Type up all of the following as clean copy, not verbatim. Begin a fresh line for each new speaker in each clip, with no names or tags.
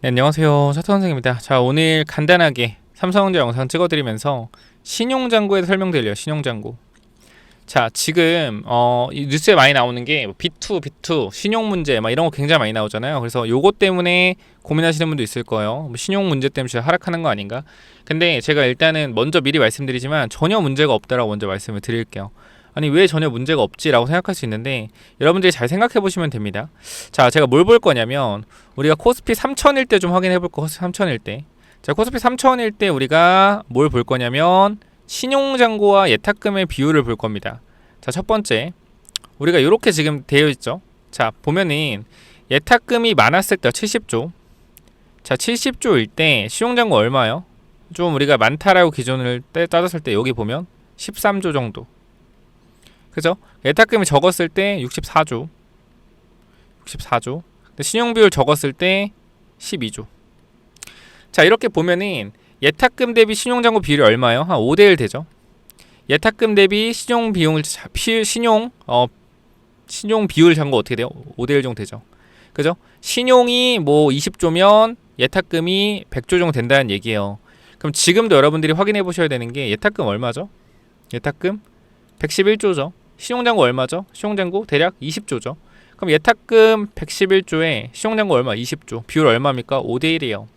네, 안녕하세요. 차트 선생입니다. 자, 오늘 간단하게 삼성전자 영상 찍어드리면서 신용잔고에 설명드려요. 신용잔고. 자, 지금 이 뉴스에 많이 나오는 게 B2 신용 문제 막 이런 거 굉장히 많이 나오잖아요. 그래서 요것 때문에 고민하시는 분도 있을 거예요. 신용 문제 때문에 제가 하락하는 거 아닌가? 근데 제가 일단은 먼저 미리 말씀드리지만 전혀 문제가 없다라고 먼저 말씀을 드릴게요. 아니, 왜 전혀 문제가 없지라고 생각할 수 있는데 여러분들이 잘 생각해 보시면 됩니다. 자, 제가 뭘 볼 거냐면 우리가 코스피 3000일 때 좀 확인해 볼 거. 코스피 3000일 때. 자, 코스피 3000일 때 우리가 뭘 볼 거냐면 신용잔고와 예탁금의 비율을 볼 겁니다. 자, 첫 번째, 우리가 이렇게 지금 되어 있죠. 자, 보면은 예탁금이 많았을 때 70조. 자, 70조일 때 신용잔고 얼마요? 좀 우리가 많다라고 기준을 따졌을 때 여기 보면 13조 정도. 그죠? 예탁금이 적었을 때 64조. 근데 신용비율 적었을 때 12조. 자, 이렇게 보면은 예탁금 대비 신용잔고 비율이 얼마예요? 한 5대1 되죠. 예탁금 대비 신용 비율 잔고 어떻게 돼요? 5대1 정도 되죠. 그죠? 신용이 뭐 20조면 예탁금이 100조 정도 된다는 얘기예요. 그럼 지금도 여러분들이 확인해 보셔야 되는 게 예탁금 얼마죠? 예탁금 111조죠. 신용잔고 얼마죠? 신용잔고 대략 20조죠. 그럼 예탁금 111조에 신용잔고 얼마? 20조. 비율 얼마입니까? 5대1이에요.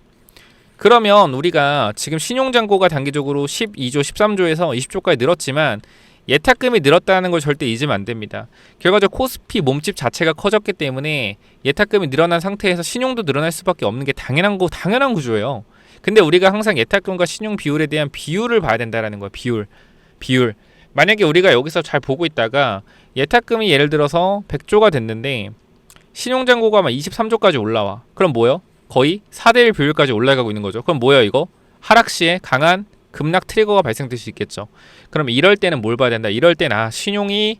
그러면 우리가 지금 신용잔고가 단기적으로 12조, 13조에서 20조까지 늘었지만 예탁금이 늘었다는 걸 절대 잊으면 안 됩니다. 결과적으로 코스피 몸집 자체가 커졌기 때문에 예탁금이 늘어난 상태에서 신용도 늘어날 수밖에 없는 게 당연한 구조예요. 근데 우리가 항상 예탁금과 신용 비율에 대한 비율을 봐야 된다는 거예요. 비율. 만약에 우리가 여기서 잘 보고 있다가 예탁금이 예를 들어서 100조가 됐는데 신용잔고가 막 23조까지 올라와. 그럼 뭐요? 거의 4대1 비율까지 올라가고 있는 거죠. 그럼 뭐예요 이거? 하락 시에 강한 급락 트리거가 발생될 수 있겠죠. 그럼 이럴 때는 뭘 봐야 된다? 이럴 때는 신용이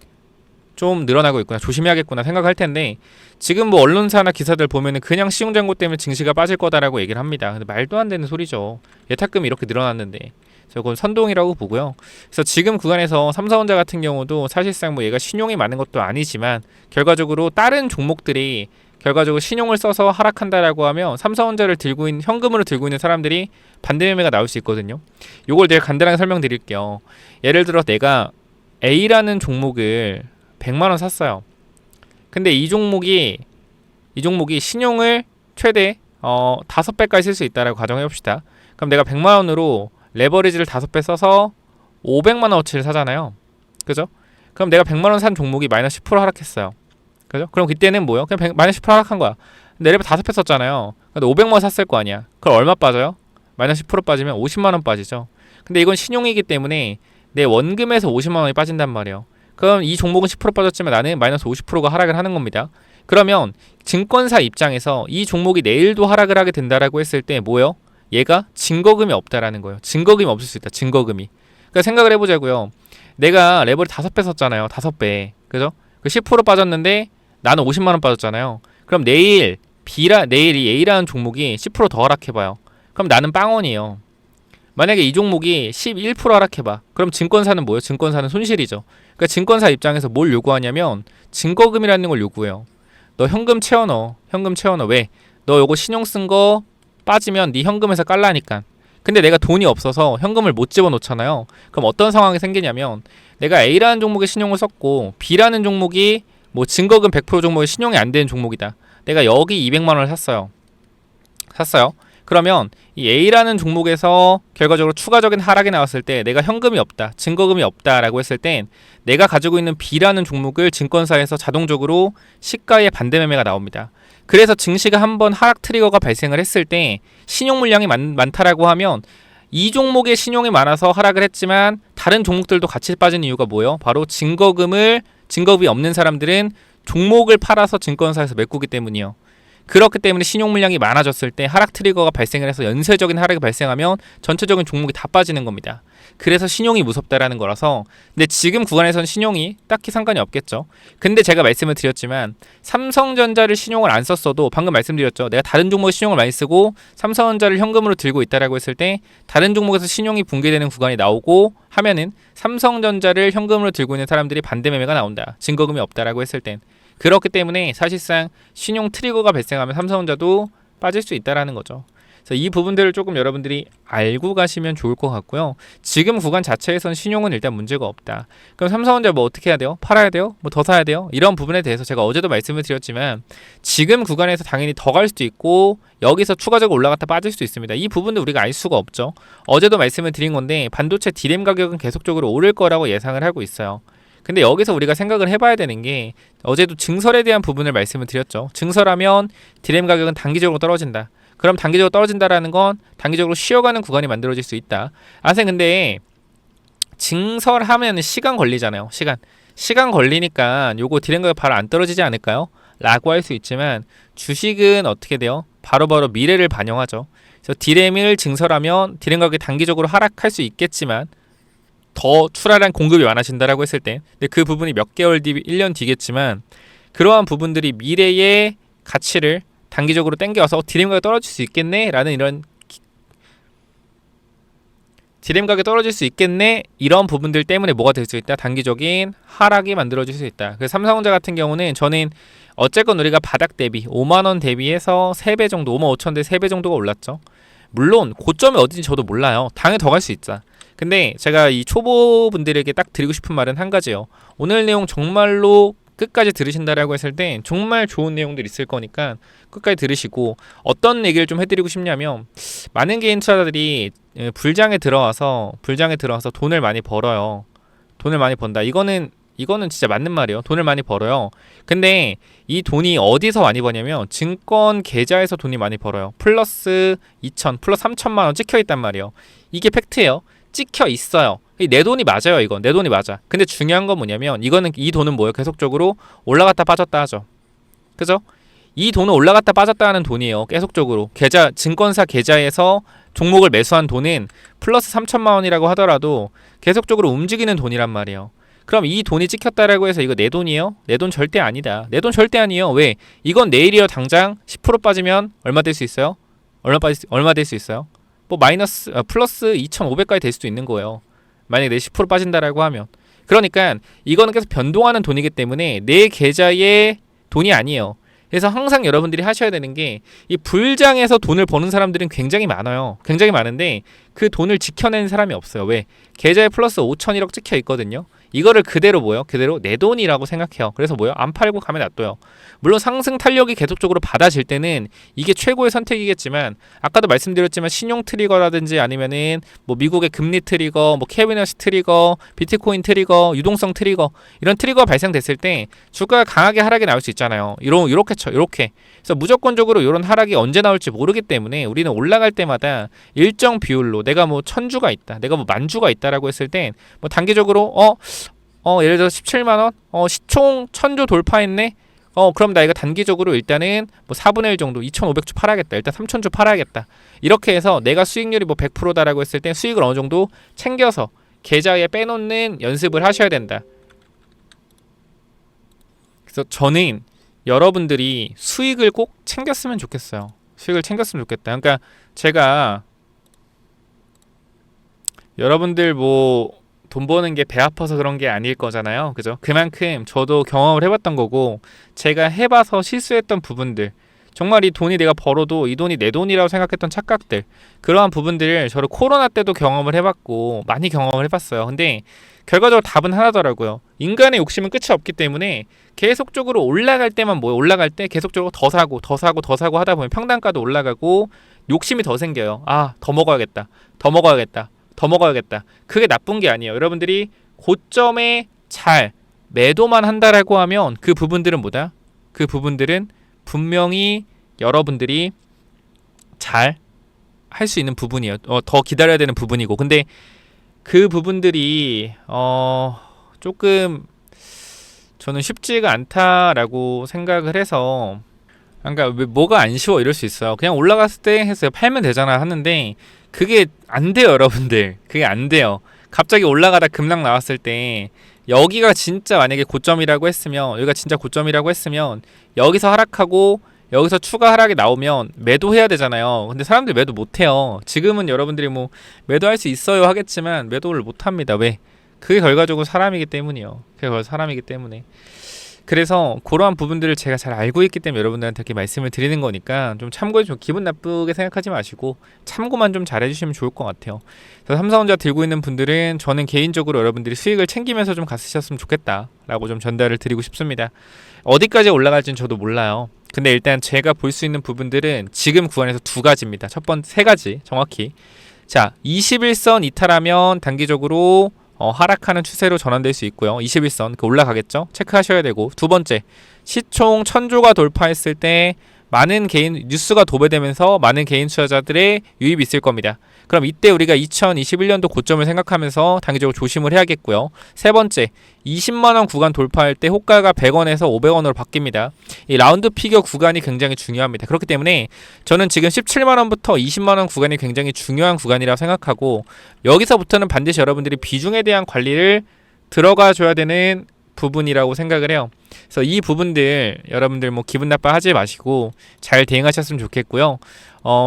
좀 늘어나고 있구나, 조심해야겠구나 생각할 텐데 지금 뭐 언론사나 기사들 보면은 그냥 신용잔고 때문에 증시가 빠질 거다라고 얘기를 합니다. 근데 말도 안 되는 소리죠. 예탁금이 이렇게 늘어났는데. 그건 선동이라고 보고요. 그래서 지금 구간에서 삼성전자 같은 경우도 사실상 뭐 얘가 신용이 많은 것도 아니지만 결과적으로 다른 종목들이 결과적으로 신용을 써서 하락한다라고 하면 삼성전자를 현금으로 들고 있는 사람들이 반대 매매가 나올 수 있거든요. 요걸 내가 간단하게 설명드릴게요. 예를 들어 내가 A라는 종목을 100만 원 샀어요. 근데 이 종목이 신용을 최대 5배까지 쓸 수 있다라고 가정해 봅시다. 그럼 내가 100만 원으로 레버리지를 5배 써서 500만 원어치를 사잖아요. 그죠? 그럼 내가 100만 원 산 종목이 마이너스 10% 하락했어요. 그죠? 그럼 그때는 뭐요? 그냥 마이너스 10% 하락한 거야. 근데 레버 5배 썼잖아요. 근데 500만 원 샀을 거 아니야. 그럼 얼마 빠져요? 마이너스 10% 빠지면 50만 원 빠지죠. 근데 이건 신용이기 때문에 내 원금에서 50만 원이 빠진단 말이에요. 그럼 이 종목은 10% 빠졌지만 나는 마이너스 50%가 하락을 하는 겁니다. 그러면 증권사 입장에서 이 종목이 내일도 하락을 하게 된다라고 했을 때 뭐요? 얘가 증거금이 없다라는 거예요. 증거금이 없을 수 있다. 증거금이. 그러니까 생각을 해보자고요. 내가 레버를 5배 썼잖아요. 5배. 그죠? 그 10% 빠졌는데 나는 50만 원 빠졌잖아요. 그럼 내일 이 A라는 종목이 10%더 하락해봐요. 그럼 나는 빵원이에요. 만약에 이 종목이 11% 하락해봐. 그럼 증권사는 뭐예요? 증권사는 손실이죠. 그러니까 증권사 입장에서 뭘 요구하냐면 증거금이라는 걸 요구해요. 너 현금 채워넣어. 왜? 너 요거 신용 쓴 거 빠지면 네 현금에서 깔라니까. 근데 내가 돈이 없어서 현금을 못 집어넣잖아요. 그럼 어떤 상황이 생기냐면 내가 A라는 종목에 신용을 썼고 B라는 종목이 뭐 증거금 100% 종목에 신용이 안 되는 종목이다. 내가 여기 200만 원을 샀어요. 그러면 이 A라는 종목에서 결과적으로 추가적인 하락이 나왔을 때 내가 현금이 없다, 증거금이 없다라고 했을 땐 내가 가지고 있는 B라는 종목을 증권사에서 자동적으로 시가의 반대 매매가 나옵니다. 그래서 증시가 한번 하락 트리거가 발생을 했을 때 신용 물량이 많다라고 하면 이 종목의 신용이 많아서 하락을 했지만 다른 종목들도 같이 빠지는 이유가 뭐예요? 바로 증거금이 없는 사람들은 종목을 팔아서 증권사에서 메꾸기 때문이요. 그렇기 때문에 신용 물량이 많아졌을 때 하락 트리거가 발생을 해서 연쇄적인 하락이 발생하면 전체적인 종목이 다 빠지는 겁니다. 그래서 신용이 무섭다라는 거라서. 근데 지금 구간에서는 신용이 딱히 상관이 없겠죠. 근데 제가 말씀을 드렸지만 삼성전자를 신용을 안 썼어도 방금 말씀드렸죠. 내가 다른 종목에 신용을 많이 쓰고 삼성전자를 현금으로 들고 있다라고 했을 때 다른 종목에서 신용이 붕괴되는 구간이 나오고 하면은 삼성전자를 현금으로 들고 있는 사람들이 반대 매매가 나온다. 증거금이 없다라고 했을 땐. 그렇기 때문에 사실상 신용 트리거가 발생하면 삼성전자도 빠질 수 있다라는 거죠. 그래서 이 부분들을 조금 여러분들이 알고 가시면 좋을 것 같고요. 지금 구간 자체에선 신용은 일단 문제가 없다. 그럼 삼성전자 뭐 어떻게 해야 돼요? 팔아야 돼요? 뭐 더 사야 돼요? 이런 부분에 대해서 제가 어제도 말씀을 드렸지만 지금 구간에서 당연히 더 갈 수도 있고 여기서 추가적으로 올라갔다 빠질 수도 있습니다. 이 부분도 우리가 알 수가 없죠. 어제도 말씀을 드린 건데 반도체 D램 가격은 계속적으로 오를 거라고 예상을 하고 있어요. 근데 여기서 우리가 생각을 해봐야 되는 게 어제도 증설에 대한 부분을 말씀을 드렸죠. 증설하면 D램 가격은 단기적으로 떨어진다. 그럼 단기적으로 떨어진다라는 건 단기적으로 쉬어가는 구간이 만들어질 수 있다. 선생님 근데 증설하면 시간 걸리잖아요. 시간 걸리니까 요거 D램 가격 바로 안 떨어지지 않을까요? 라고 할 수 있지만 주식은 어떻게 돼요? 바로바로 미래를 반영하죠. 그래서 D램을 증설하면 D램 가격이 단기적으로 하락할 수 있겠지만 더 출하량 공급이 많아진다라고 했을 때 근데 그 부분이 몇 개월 뒤 1년 뒤겠지만 그러한 부분들이 미래의 가치를 단기적으로 땡겨와서 D램 가격이 떨어질 수 있겠네 라는 이런 D램 가격이 떨어질 수 있겠네 이런 부분들 때문에 뭐가 될 수 있다? 단기적인 하락이 만들어질 수 있다. 그래서 삼성전자 같은 경우는 저는 어쨌건 우리가 바닥 대비 5만원 대비해서 3배 정도 5만 5천 대 3배 정도가 올랐죠. 물론 고점이 어딘지 저도 몰라요. 당연히 더 갈 수 있다. 근데 제가 이 초보분들에게 딱 드리고 싶은 말은 한 가지예요. 오늘 내용 정말로 끝까지 들으신다라고 했을 때 정말 좋은 내용들 있을 거니까 끝까지 들으시고 어떤 얘기를 좀 해드리고 싶냐면 많은 개인 투자자들이 불장에 들어와서 돈을 많이 벌어요. 돈을 많이 번다. 이거는 진짜 맞는 말이에요. 돈을 많이 벌어요. 근데 이 돈이 어디서 많이 버냐면 증권 계좌에서 돈이 많이 벌어요. 플러스 2천, 플러스 3천만 원 찍혀 있단 말이에요. 이게 팩트예요. 찍혀 있어요. 내 돈이 맞아요. 이건 내 돈이 맞아. 근데 중요한 건 뭐냐면 이 돈은 뭐예요? 계속적으로 올라갔다 빠졌다 하죠. 그죠? 이 돈은 올라갔다 빠졌다 하는 돈이에요. 계속적으로 증권사 계좌에서 종목을 매수한 돈은 플러스 3천만 원이라고 하더라도 계속적으로 움직이는 돈이란 말이에요. 그럼 이 돈이 찍혔다라고 해서 이거 내 돈이에요? 내 돈 절대 아니다. 내 돈 절대 아니에요. 왜? 이건 내일이요. 당장 10% 빠지면 얼마 될 수 있어요? 얼마 될 수 있어요? 뭐 플러스 2,500까지 될 수도 있는 거예요. 만약에 내 10% 빠진다라고 하면. 그러니까 이거는 계속 변동하는 돈이기 때문에 내 계좌의 돈이 아니에요. 그래서 항상 여러분들이 하셔야 되는 게 이 불장에서 돈을 버는 사람들은 굉장히 많아요. 굉장히 많은데 그 돈을 지켜내는 사람이 없어요. 왜? 계좌에 플러스 5천일억 찍혀 있거든요. 이거를 그대로 그대로 내 돈이라고 생각해요. 그래서 안 팔고 가면 놔둬요. 물론 상승 탄력이 계속적으로 받아질 때는 이게 최고의 선택이겠지만 아까도 말씀드렸지만 신용 트리거라든지 아니면은 뭐 미국의 금리 트리거, 뭐 캐비너스 트리거, 비트코인 트리거, 유동성 트리거 이런 트리거가 발생됐을 때 주가가 강하게 하락이 나올 수 있잖아요. 이렇게. 그래서 무조건적으로 이런 하락이 언제 나올지 모르기 때문에 우리는 올라갈 때마다 일정 비율로 내가 뭐 1,000주가 있다, 내가 뭐 10,000주가 있다라고 했을 땐 뭐 단기적으로 예를 들어 17만 원, 시총 1,000주 돌파했네. 그럼 나 이거 단기적으로 일단은 뭐 4분의 1 정도 2,500주 팔아야겠다. 일단 3,000주 팔아야겠다. 이렇게 해서 내가 수익률이 뭐 100%다라고 했을 땐 수익을 어느 정도 챙겨서 계좌에 빼놓는 연습을 하셔야 된다. 그래서 저는 여러분들이 수익을 꼭 챙겼으면 좋겠어요. 수익을 챙겼으면 좋겠다. 그러니까 제가 여러분들 뭐 돈 버는 게 배 아파서 그런 게 아닐 거잖아요. 그죠? 그만큼 저도 경험을 해봤던 거고 제가 해봐서 실수했던 부분들 정말 이 돈이 내가 벌어도 이 돈이 내 돈이라고 생각했던 착각들 그러한 부분들을 저를 코로나 때도 경험을 해봤고 많이 경험을 해봤어요. 근데 결과적으로 답은 하나더라고요. 인간의 욕심은 끝이 없기 때문에 계속적으로 올라갈 때만 올라갈 때 계속적으로 더 사고 하다 보면 평단가도 올라가고 욕심이 더 생겨요. 더 먹어야겠다. 그게 나쁜 게 아니에요. 여러분들이 고점에 잘 매도만 한다라고 하면 그 부분들은 뭐다? 그 부분들은 분명히 여러분들이 잘 할 수 있는 부분이에요. 더 기다려야 되는 부분이고. 근데 그 부분들이 조금 저는 쉽지가 않다라고 생각을 해서 그러니까 뭐가 안 쉬워 이럴 수 있어요. 그냥 올라갔을 때 해서 팔면 되잖아 하는데 그게 안 돼요, 여러분들. 그게 안 돼요. 갑자기 올라가다 급락 나왔을 때 여기가 진짜 만약에 고점이라고 했으면 여기가 진짜 고점이라고 했으면 여기서 하락하고 여기서 추가 하락이 나오면 매도해야 되잖아요. 근데 사람들이 매도 못해요. 지금은 여러분들이 뭐 매도할 수 있어요 하겠지만 매도를 못합니다. 왜? 그게 결과적으로 사람이기 때문이요. 그게 사람이기 때문에 그래서 그러한 부분들을 제가 잘 알고 있기 때문에 여러분들한테 이렇게 말씀을 드리는 거니까 좀 참고해 주시고 기분 나쁘게 생각하지 마시고 참고만 좀 잘 해주시면 좋을 것 같아요. 그래서 삼성전자 들고 있는 분들은 저는 개인적으로 여러분들이 수익을 챙기면서 좀 갔으셨으면 좋겠다라고 좀 전달을 드리고 싶습니다. 어디까지 올라갈지는 저도 몰라요. 근데 일단 제가 볼 수 있는 부분들은 지금 구간에서 두 가지입니다. 첫 번째, 세 가지 정확히. 자, 21선 이탈하면 단기적으로 하락하는 추세로 전환될 수 있고요. 21선 올라가겠죠. 체크하셔야 되고, 두 번째, 시총 1000조가 돌파했을 때 많은 개인 뉴스가 도배되면서 많은 개인 투자자들의 유입이 있을 겁니다. 그럼 이때 우리가 2021년도 고점을 생각하면서 단기적으로 조심을 해야겠고요. 세 번째, 20만원 구간 돌파할 때 호가가 100원에서 500원으로 바뀝니다. 이 라운드 피겨 구간이 굉장히 중요합니다. 그렇기 때문에 저는 지금 17만원부터 20만원 구간이 굉장히 중요한 구간이라고 생각하고, 여기서부터는 반드시 여러분들이 비중에 대한 관리를 들어가 줘야 되는 부분이라고 생각을 해요. 그래서 이 부분들 여러분들 뭐 기분 나빠하지 마시고 잘 대응하셨으면 좋겠고요.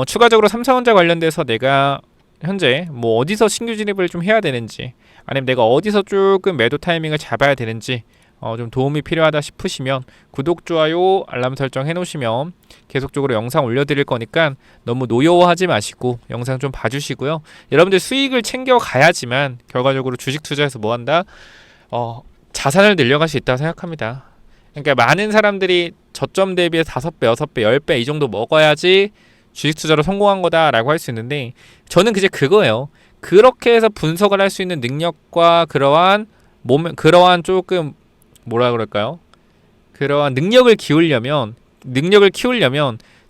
추가적으로 삼성전자 관련돼서 내가 현재 뭐 어디서 신규 진입을 좀 해야 되는지, 아니면 내가 어디서 조금 매도 타이밍을 잡아야 되는지 좀 도움이 필요하다 싶으시면 구독, 좋아요, 알람 설정 해놓으시면 계속적으로 영상 올려드릴 거니까 너무 노여워하지 마시고 영상 좀 봐주시고요. 여러분들 수익을 챙겨가야지만 결과적으로 주식 투자에서 뭐 한다? 자산을 늘려갈 수 있다고 생각합니다. 그러니까 많은 사람들이 저점 대비해서 5배, 6배, 10배 이 정도 먹어야지 주식 투자로 성공한 거다라고 할 수 있는데, 저는 이제 그거예요. 그렇게 해서 분석을 할 수 있는 능력과 그러한 조금 뭐라 그럴까요? 그러한 능력을 키우려면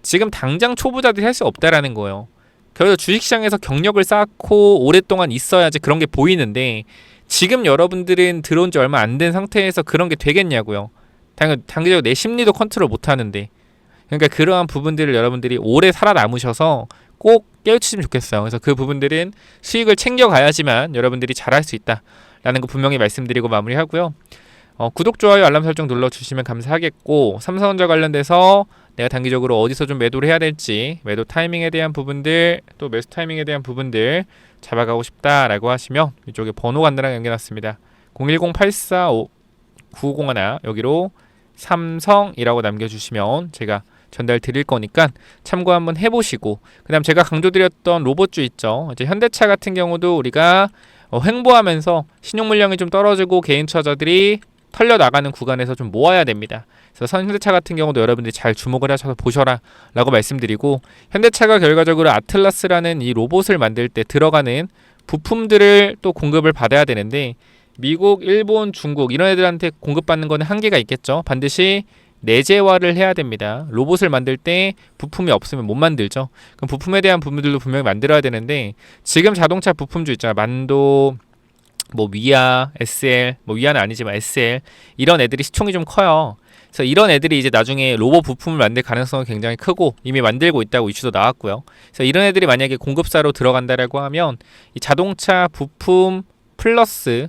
지금 당장 초보자들이 할 수 없다라는 거예요. 그래서 주식시장에서 경력을 쌓고 오랫동안 있어야지 그런 게 보이는데, 지금 여러분들은 들어온 지 얼마 안 된 상태에서 그런 게 되겠냐고요. 단기적으로 내 심리도 컨트롤 못 하는데. 그러니까 그러한 부분들을 여러분들이 오래 살아남으셔서 꼭 깨우치시면 좋겠어요. 그래서 그 부분들은 수익을 챙겨가야지만 여러분들이 잘할 수 있다라는 거 분명히 말씀드리고 마무리하고요. 구독, 좋아요, 알람 설정 눌러주시면 감사하겠고, 삼성전자 관련돼서 내가 단기적으로 어디서 좀 매도를 해야 될지, 매도 타이밍에 대한 부분들, 또 매수 타이밍에 대한 부분들 잡아가고 싶다라고 하시면 이쪽에 번호 간단하게 남겨놨습니다. 010-845901 여기로 삼성이라고 남겨주시면 제가 전달 드릴 거니까 참고 한번 해보시고, 그 다음 제가 강조드렸던 로봇주 있죠. 이제 현대차 같은 경우도 우리가 횡보하면서 신용 물량이 좀 떨어지고 개인 투자자들이 털려 나가는 구간에서 좀 모아야 됩니다. 그래서 현대차 같은 경우도 여러분들이 잘 주목을 하셔서 보셔라 라고 말씀드리고, 현대차가 결과적으로 아틀라스라는 이 로봇을 만들 때 들어가는 부품들을 또 공급을 받아야 되는데, 미국, 일본, 중국 이런 애들한테 공급받는 거는 한계가 있겠죠. 반드시 내재화를 해야 됩니다. 로봇을 만들 때 부품이 없으면 못 만들죠. 그럼 부품에 대한 부분들도 분명히 만들어야 되는데, 지금 자동차 부품주 있잖아요. 만도, 뭐 위아, SL, 뭐 위아는 아니지만 SL 이런 애들이 시총이 좀 커요. 그래서 이런 애들이 이제 나중에 로봇 부품을 만들 가능성이 굉장히 크고 이미 만들고 있다고 이슈도 나왔고요. 그래서 이런 애들이 만약에 공급사로 들어간다라고 하면 이 자동차 부품 플러스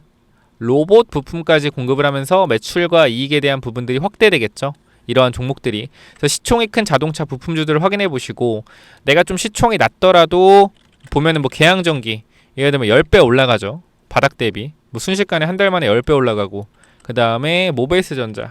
로봇 부품까지 공급을 하면서 매출과 이익에 대한 부분들이 확대되겠죠. 이러한 종목들이. 그래서 시총이 큰 자동차 부품주들을 확인해 보시고, 내가 좀 시총이 낮더라도 보면은 뭐 계양전기 예를 들면 10배 올라가죠. 바닥 대비. 뭐 순식간에 한 달 만에 10배 올라가고, 그 다음에 모베이스전자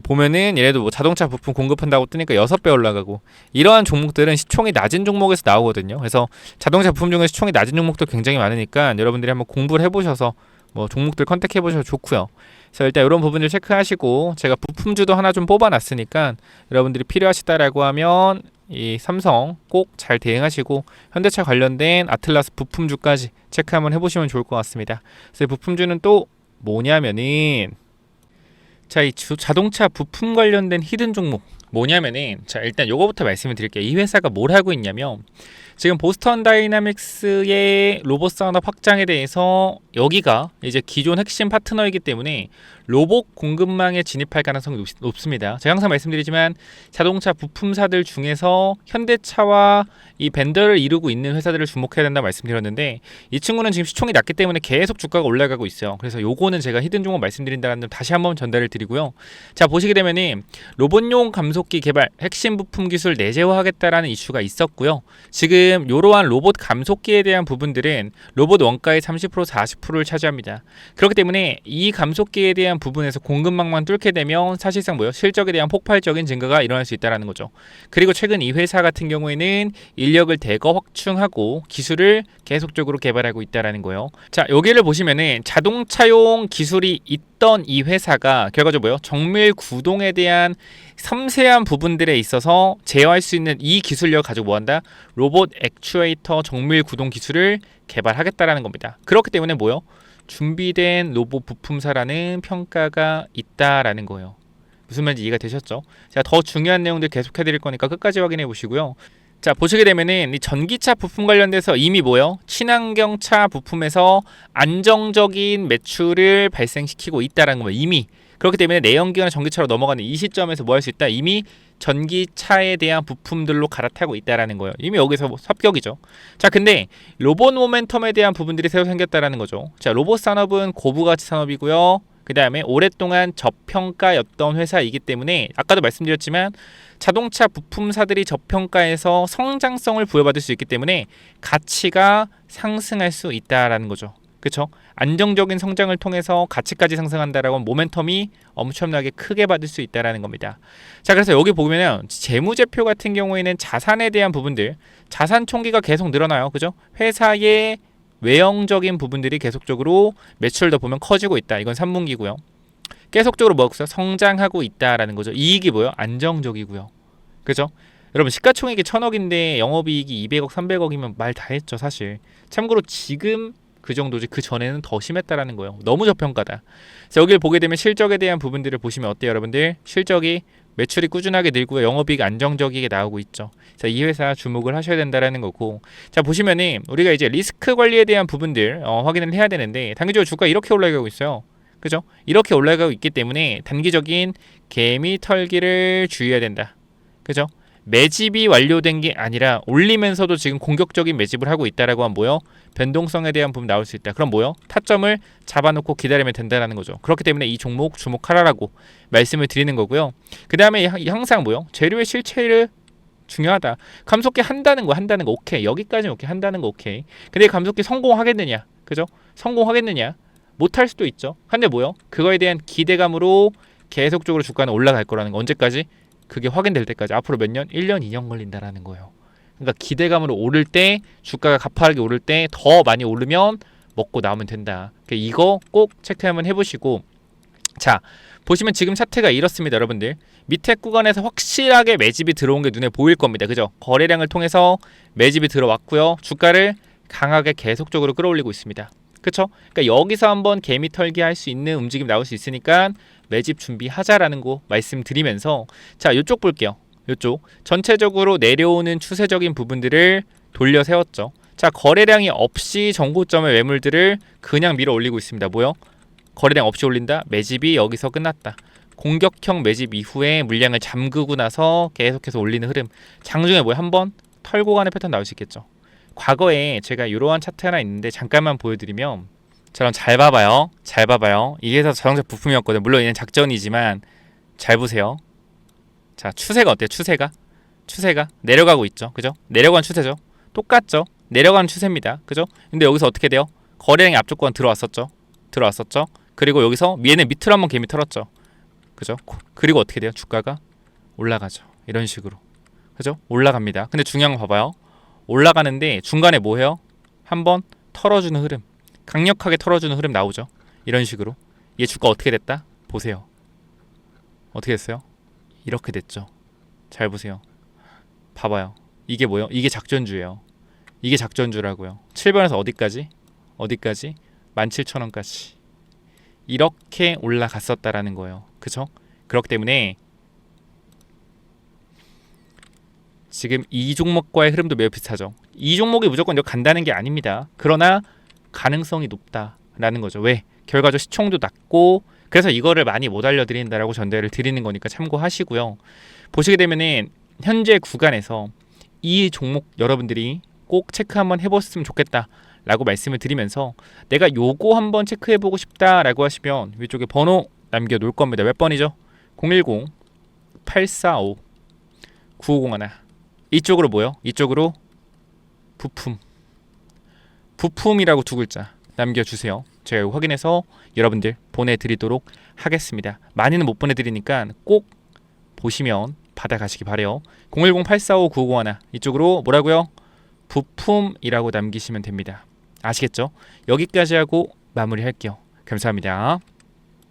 보면은 얘네도 뭐 자동차 부품 공급한다고 뜨니까 6배 올라가고, 이러한 종목들은 시총이 낮은 종목에서 나오거든요. 그래서 자동차 부품 중에 시총이 낮은 종목도 굉장히 많으니까 여러분들이 한번 공부를 해보셔서 뭐 종목들 컨택해보셔도 좋고요. 그래서 일단 이런 부분들 체크하시고, 제가 부품주도 하나 좀 뽑아놨으니까 여러분들이 필요하시다라고 하면 이 삼성 꼭 잘 대응하시고, 현대차 관련된 아틀라스 부품주까지 체크 한번 해보시면 좋을 것 같습니다. 그래서 부품주는 또 뭐냐면은, 자, 이 자동차 부품 관련된 히든 종목 뭐냐면은, 자, 일단 요거부터 말씀을 드릴게요. 이 회사가 뭘 하고 있냐면, 지금 보스턴 다이나믹스의 로봇 산업 확장에 대해서 여기가 이제 기존 핵심 파트너이기 때문에 로봇 공급망에 진입할 가능성이 높습니다. 제가 항상 말씀드리지만 자동차 부품사들 중에서 현대차와 이 벤더를 이루고 있는 회사들을 주목해야 된다고 말씀드렸는데, 이 친구는 지금 시총이 낮기 때문에 계속 주가가 올라가고 있어요. 그래서 요거는 제가 히든 종목 말씀드린다는 점 다시 한번 전달을 드리고요. 자, 보시게 되면은 로봇용 감속기 개발 핵심 부품 기술 내재화하겠다라는 이슈가 있었고요. 지금 지금 이러한 로봇 감속기에 대한 부분들은 로봇 원가의 30% 40%를 차지합니다. 그렇기 때문에 이 감속기에 대한 부분에서 공급망만 뚫게 되면 사실상 뭐요? 실적에 대한 폭발적인 증가가 일어날 수 있다는 거죠. 그리고 최근 이 회사 같은 경우에는 인력을 대거 확충하고 기술을 계속적으로 개발하고 있다는 거예요. 자, 여기를 보시면은 자동차용 기술이 있던 이 회사가 결과적으로 뭐요? 정밀 구동에 대한 섬세한 부분들에 있어서 제어할 수 있는 이 기술력을 가지고 뭐한다? 로봇 액추에이터 정밀 구동 기술을 개발하겠다라는 겁니다. 그렇기 때문에 뭐요? 준비된 로봇 부품사라는 평가가 있다라는 거예요. 무슨 말인지 이해가 되셨죠? 제가 더 중요한 내용들 계속해 드릴 거니까 끝까지 확인해 보시고요. 자, 보시게 되면은 이 전기차 부품 관련돼서 이미 뭐요? 친환경차 부품에서 안정적인 매출을 발생시키고 있다라는 거예요. 이미. 그렇기 때문에 내연기관 전기차로 넘어가는 이 시점에서 뭐 할 수 있다? 이미 전기차에 대한 부품들로 갈아타고 있다라는 거예요. 이미 여기서 합격이죠. 자, 근데 로봇 모멘텀에 대한 부분들이 새로 생겼다라는 거죠. 자, 로봇 산업은 고부가치 산업이고요. 그 다음에 오랫동안 저평가였던 회사이기 때문에 아까도 말씀드렸지만 자동차 부품사들이 저평가에서 성장성을 부여받을 수 있기 때문에 가치가 상승할 수 있다라는 거죠. 그렇죠? 안정적인 성장을 통해서 가치까지 상승한다라고 하면 모멘텀이 엄청나게 크게 받을 수 있다라는 겁니다. 자, 그래서 여기 보면은 재무제표 같은 경우에는 자산에 대한 부분들, 자산 총기가 계속 늘어나요. 그죠? 회사의 외형적인 부분들이 계속적으로 매출도 보면 커지고 있다. 이건 3분기고요. 계속적으로 뭐였어요? 성장하고 있다라는 거죠. 이익이 뭐요? 안정적이고요. 그죠? 여러분 시가총액이 1000억인데 영업이익이 200억, 300억이면 말 다 했죠, 사실. 참고로 지금 그 정도지 그 전에는 더 심했다라는 거예요. 너무 저평가다. 그래서 여기를 보게 되면 실적에 대한 부분들을 보시면 어때요, 여러분들? 실적이 매출이 꾸준하게 늘고요. 영업이익 안정적이게 나오고 있죠. 자, 이 회사 주목을 하셔야 된다라는 거고. 자, 보시면은 우리가 이제 리스크 관리에 대한 부분들 확인을 해야 되는데 단기적으로 주가 이렇게 올라가고 있어요. 그죠? 이렇게 올라가고 있기 때문에 단기적인 개미 털기를 주의해야 된다. 그죠? 매집이 완료된 게 아니라 올리면서도 지금 공격적인 매집을 하고 있다라고 하면 뭐요? 변동성에 대한 부분 나올 수 있다. 그럼 뭐요? 타점을 잡아놓고 기다리면 된다라는 거죠. 그렇기 때문에 이 종목 주목하라라고 말씀을 드리는 거고요. 그 다음에 항상 뭐요? 재료의 실체를 중요하다. 감속기 한다는 거 오케이. 여기까지는 오케이. 한다는 거 오케이. 근데 감속기 성공하겠느냐? 그죠? 성공하겠느냐? 못할 수도 있죠. 근데 뭐요? 그거에 대한 기대감으로 계속적으로 주가는 올라갈 거라는 거. 언제까지? 그게 확인될 때까지. 앞으로 몇 년? 1년, 2년 걸린다라는 거예요. 그러니까 기대감으로 오를 때, 주가가 가파르게 오를 때 더 많이 오르면 먹고 나오면 된다. 그러니까 이거 꼭 체크 한번 해보시고. 자, 보시면 지금 차트가 이렇습니다, 여러분들. 밑에 구간에서 확실하게 매집이 들어온 게 눈에 보일 겁니다. 그죠? 거래량을 통해서 매집이 들어왔고요. 주가를 강하게 계속적으로 끌어올리고 있습니다. 그쵸? 그러니까 여기서 한번 개미 털기 할 수 있는 움직임 나올 수 있으니까 매집 준비하자라는 거 말씀드리면서 자, 이쪽 볼게요. 이쪽 전체적으로 내려오는 추세적인 부분들을 돌려 세웠죠. 자, 거래량이 없이 정고점의 매물들을 그냥 밀어 올리고 있습니다. 뭐요? 거래량 없이 올린다? 매집이 여기서 끝났다. 공격형 매집 이후에 물량을 잠그고 나서 계속해서 올리는 흐름. 장중에 뭐요? 한번 털고 가는 패턴 나올 수 있겠죠. 과거에 제가 이러한 차트 하나 있는데 잠깐만 보여드리면 저랑 잘 봐봐요. 잘 봐봐요. 이게 다 자동차 부품이었거든요. 물론 얘는 작전이지만 잘 보세요. 자, 추세가 어때요? 추세가 내려가고 있죠. 그죠? 내려가는 추세죠. 똑같죠? 내려가는 추세입니다. 그죠? 근데 여기서 어떻게 돼요? 거래량이 앞쪽권 들어왔었죠. 그리고 여기서 얘는 밑으로 한번 개미 털었죠. 그죠? 그리고 어떻게 돼요? 주가가 올라가죠. 이런 식으로. 그죠? 올라갑니다. 근데 중요한 거 봐봐요. 올라가는데 중간에 뭐 해요? 한번 털어주는 흐름, 강력하게 털어주는 흐름 나오죠. 이런 식으로. 얘 주가 어떻게 됐다? 보세요. 어떻게 됐어요? 이렇게 됐죠. 잘 보세요. 봐봐요. 이게 뭐예요? 이게 작전주예요. 이게 작전주라고요. 7번에서 어디까지? 17,000원까지. 이렇게 올라갔었다라는 거예요. 그쵸? 그렇기 때문에 지금 이 종목과의 흐름도 매우 비슷하죠. 이 종목이 무조건 여기 간다는 게 아닙니다. 그러나 가능성이 높다라는 거죠. 왜? 결과적 시총도 낮고 그래서 이거를 많이 못 알려드린다라고 전달을 드리는 거니까 참고하시고요. 보시게 되면은 현재 구간에서 이 종목 여러분들이 꼭 체크 한번 해보셨으면 좋겠다라고 말씀을 드리면서 내가 요거 한번 체크해보고 싶다라고 하시면 위쪽에 번호 남겨놓을 겁니다. 몇 번이죠? 010-845-9501 이쪽으로 뭐요? 이쪽으로 부품. 부품이라고 두 글자 남겨주세요. 제가 이거 확인해서 여러분들 보내드리도록 하겠습니다. 많이는 못 보내드리니까 꼭 보시면 받아가시기 바래요. 010-845-9501 이쪽으로 뭐라고요? 부품이라고 남기시면 됩니다. 아시겠죠? 여기까지 하고 마무리할게요. 감사합니다.